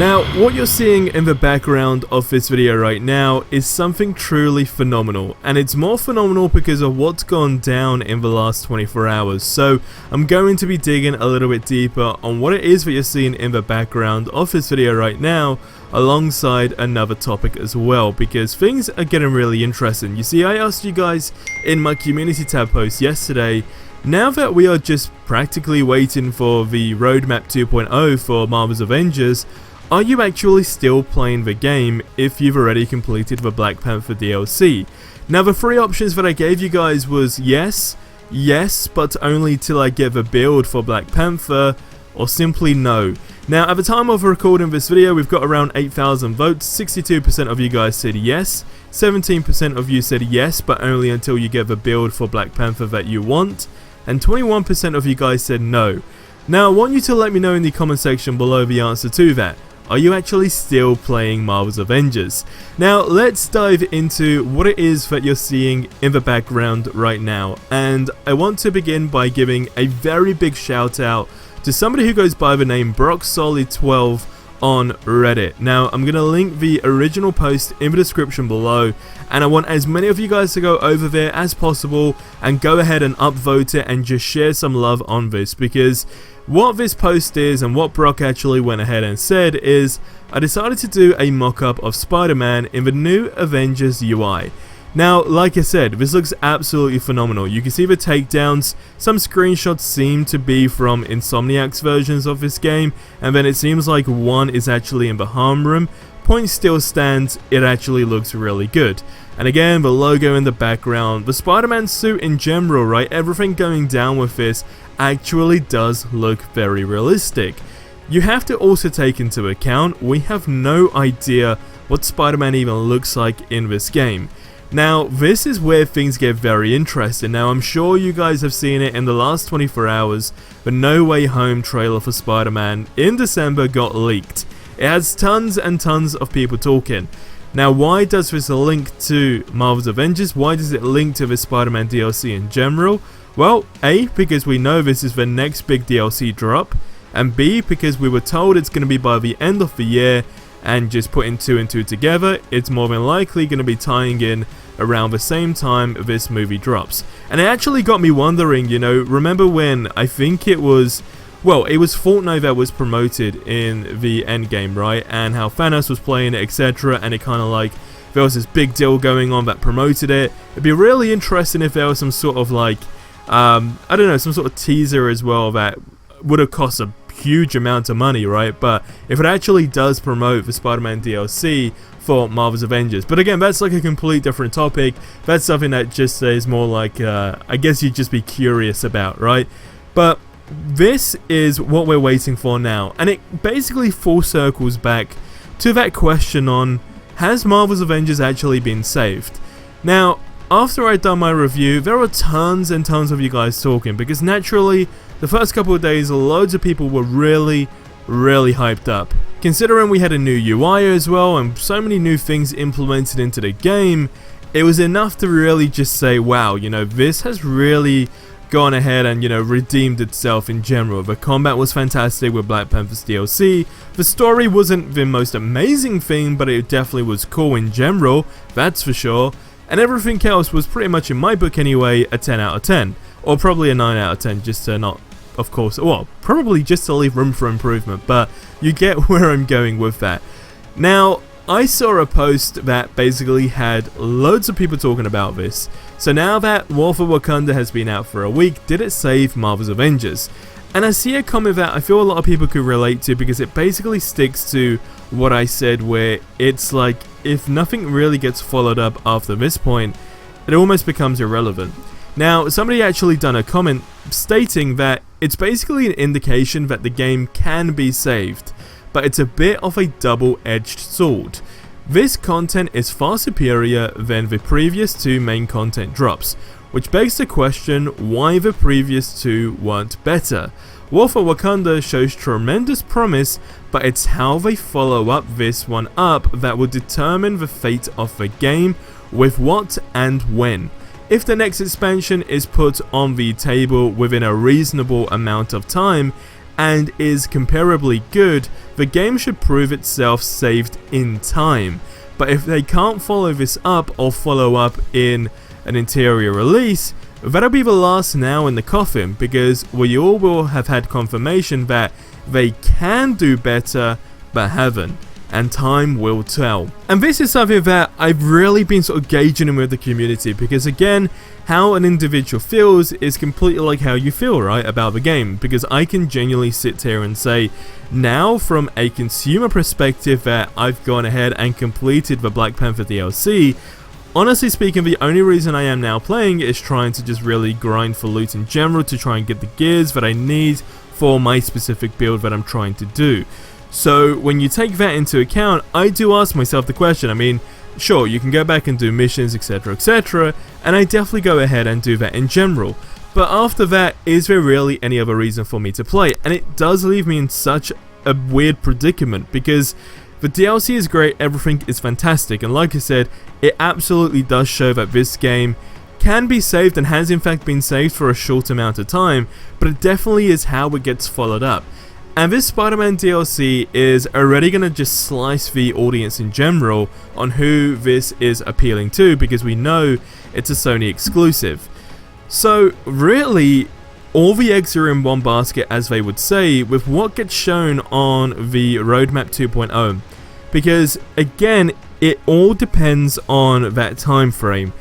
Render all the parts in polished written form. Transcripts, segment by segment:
Now, what you're seeing in the background of this video right now is something truly phenomenal, and it's more phenomenal because of what's gone down in the last 24 hours. So I'm going to be digging a little bit deeper on what it is that you're seeing in the background of this video right now, alongside another topic as well, because things are getting really interesting. You see, I asked you guys in my community tab post yesterday, now that we are just practically waiting for the roadmap 2.0 for Marvels Avengers, are you actually still playing the game if you've already completed the Black Panther DLC? Now, the three options that I gave you guys was yes, yes, but only till I get the build for Black Panther, or simply no. Now, at the time of recording this video, we've got around 8,000 votes. 62% of you guys said yes, 17% of you said yes, but only until you get the build for Black Panther that you want, and 21% of you guys said no. Now, I want you to let me know in the comment section below the answer to that. Are you actually still playing Marvels Avengers? Now, let's dive into what it is that you're seeing in the background right now. And I want to begin by giving a very big shout out to somebody who goes by the name BrockSolid12 on Reddit. Now, I'm going to link the original post in the description below, and I want as many of you guys to go over there as possible and go ahead and upvote it and just share some love on this, because what this post is and what Brock actually went ahead and said is, I decided to do a mock-up of Spider-Man in the new Avengers UI. Now, like I said, this looks absolutely phenomenal. You can see the takedowns. Some screenshots seem to be from Insomniac's versions of this game, and then it seems like one is actually in the harm room. Point still stands, it actually looks really good. And again, the logo in the background, the Spider-Man suit in general, right? Everything going down with this actually does look very realistic. You have to also take into account, we have no idea what Spider-Man even looks like in this game. Now, this is where things get very interesting. Now, I'm sure you guys have seen it in the last 24 hours, the No Way Home trailer for Spider-Man in December got leaked. It has tons and tons of people talking. Now, why does this link to Marvel's Avengers? Why does it link to the Spider-Man DLC in general? Well, A, because we know this is the next big DLC drop, and B, because we were told it's going to be by the end of the year, and just putting two and two together, it's more than likely going to be tying in around the same time this movie drops. And it actually got me wondering, you know, remember when I think it was Fortnite that was promoted in the endgame, right? And how Thanos was playing it, etc. And it kind of like, there was this big deal going on that promoted it. It'd be really interesting if there was some sort of like, I don't know, some sort of teaser as well that would have cost a huge amount of money, right? But if it actually does promote the Spider-Man DLC for Marvel's Avengers, but again, that's like a complete different topic. That's something that just is more like, I guess you'd just be curious about, right? But this is what we're waiting for now, and it basically full circles back to that question on, has Marvel's Avengers actually been saved? Now, after I'd done my review, there were tons and tons of you guys talking, because naturally, the first couple of days, loads of people were really hyped up. Considering we had a new UI as well, and so many new things implemented into the game, it was enough to really just say, wow, you know, this has really gone ahead and, you know, redeemed itself in general. The combat was fantastic with Black Panther's DLC. The story wasn't the most amazing thing, but it definitely was cool in general, that's for sure. And everything else was pretty much, in my book anyway, a 10 out of 10. Or probably a 9 out of 10, just to not, of course, well, probably just to leave room for improvement, but you get where I'm going with that. Now, I saw a post that basically had loads of people talking about this. So now that War for Wakanda has been out for a week, did it save Marvel's Avengers? And I see a comment that I feel a lot of people could relate to, because it basically sticks to what I said, where it's like, if nothing really gets followed up after this point, it almost becomes irrelevant. Now, somebody actually done a comment stating that it's basically an indication that the game can be saved, but it's a bit of a double-edged sword. This content is far superior than the previous two main content drops, which begs the question why the previous two weren't better. War for Wakanda shows tremendous promise, but it's how they follow up this one up that will determine the fate of the game, with what and when. If the next expansion is put on the table within a reasonable amount of time, and is comparably good, the game should prove itself saved in time. But if they can't follow this up or follow up in an interior release, that'll be the last nail in the coffin, because we all will have had confirmation that they can do better but haven't, and time will tell. And this is something that I've really been sort of gauging in with the community, because again, how an individual feels is completely like how you feel, right, about the game. Because I can genuinely sit here and say, now from a consumer perspective, that I've gone ahead and completed the Black Panther DLC. Honestly speaking, the only reason I am now playing is trying to just really grind for loot in general, to try and get the gears that I need for my specific build that I'm trying to do. So when you take that into account, I do ask myself the question, I mean, sure, you can go back and do missions, etc, and I definitely go ahead and do that in general. But after that, is there really any other reason for me to play? And it does leave me in such a weird predicament, because the DLC is great, everything is fantastic, and like I said, it absolutely does show that this game can be saved and has in fact been saved for a short amount of time, but it definitely is how it gets followed up. And this Spider-Man DLC is already going to just slice the audience in general on who this is appealing to, because we know it's a Sony exclusive. So really, all the eggs are in one basket, as they would say, with what gets shown on the Roadmap 2.0. Because again, it all depends on that time frame.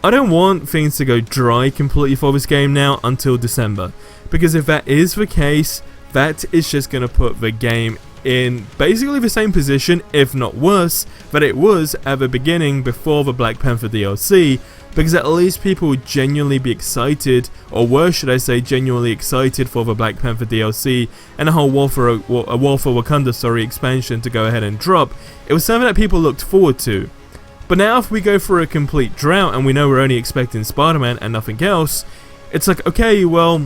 I don't want things to go dry completely for this game now until December, because if that is the case, that is just going to put the game in basically the same position, if not worse, that it was at the beginning before the Black Panther DLC, because at least people would genuinely be excited, or were, should I say, genuinely excited for the Black Panther DLC and a whole War for Wakanda expansion to go ahead and drop. It was something that people looked forward to. But now if we go for a complete drought and we know we're only expecting Spider-Man and nothing else, it's like, okay, well,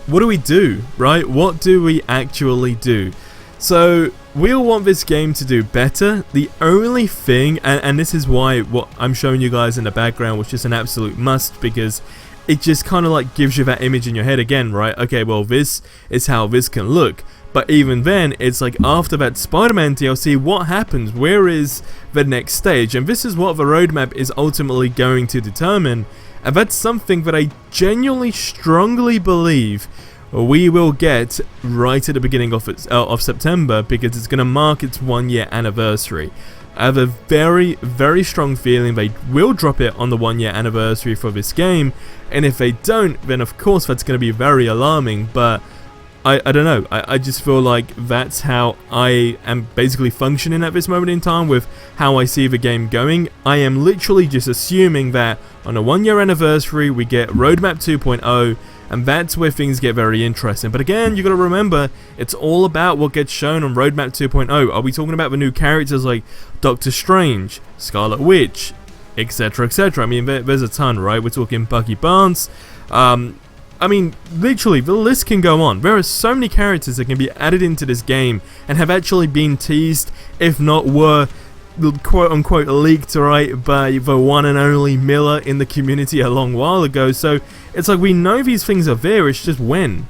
what do we do, right? What do we actually do? So we all want this game to do better. The only thing, and this is why what I'm showing you guys in the background was just an absolute must, because it just kind of like gives you that image in your head again, right? Okay, well, this is how this can look. But even then, it's like after that Spider-Man DLC, what happens? Where is the next stage? And this is what the roadmap is ultimately going to determine. And that's something that I genuinely strongly believe we will get right at the beginning of September, because it's going to mark its 1 year anniversary. I have a very, very strong feeling they will drop it on the 1 year anniversary for this game, and if they don't, then of course that's going to be very alarming, but I don't know, I just feel like that's how I am basically functioning at this moment in time with how I see the game going. I am literally just assuming that on a 1 year anniversary we get Roadmap 2.0, and that's where things get very interesting. But again, you got to remember, it's all about what gets shown on Roadmap 2.0. Are we talking about the new characters like Doctor Strange, Scarlet Witch, etc, etc? I mean, there's a ton, right? We're talking Bucky Barnes. I mean, literally, the list can go on. There are so many characters that can be added into this game and have actually been teased, if not were quote-unquote leaked, right, by the one and only Miller in the community a long while ago. So it's like we know these things are there, it's just when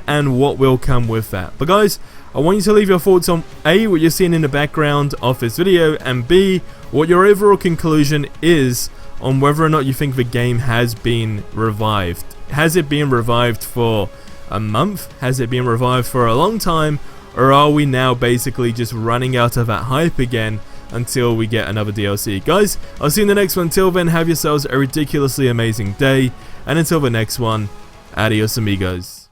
and what will come with that. But guys, I want you to leave your thoughts on A, what you're seeing in the background of this video, and B, what your overall conclusion is on whether or not you think the game has been revived. Has it been revived for a month? Has it been revived for a long time? Or are we now basically just running out of that hype again until we get another DLC? Guys, I'll see you in the next one. Until then, have yourselves a ridiculously amazing day. And until the next one, adios amigos.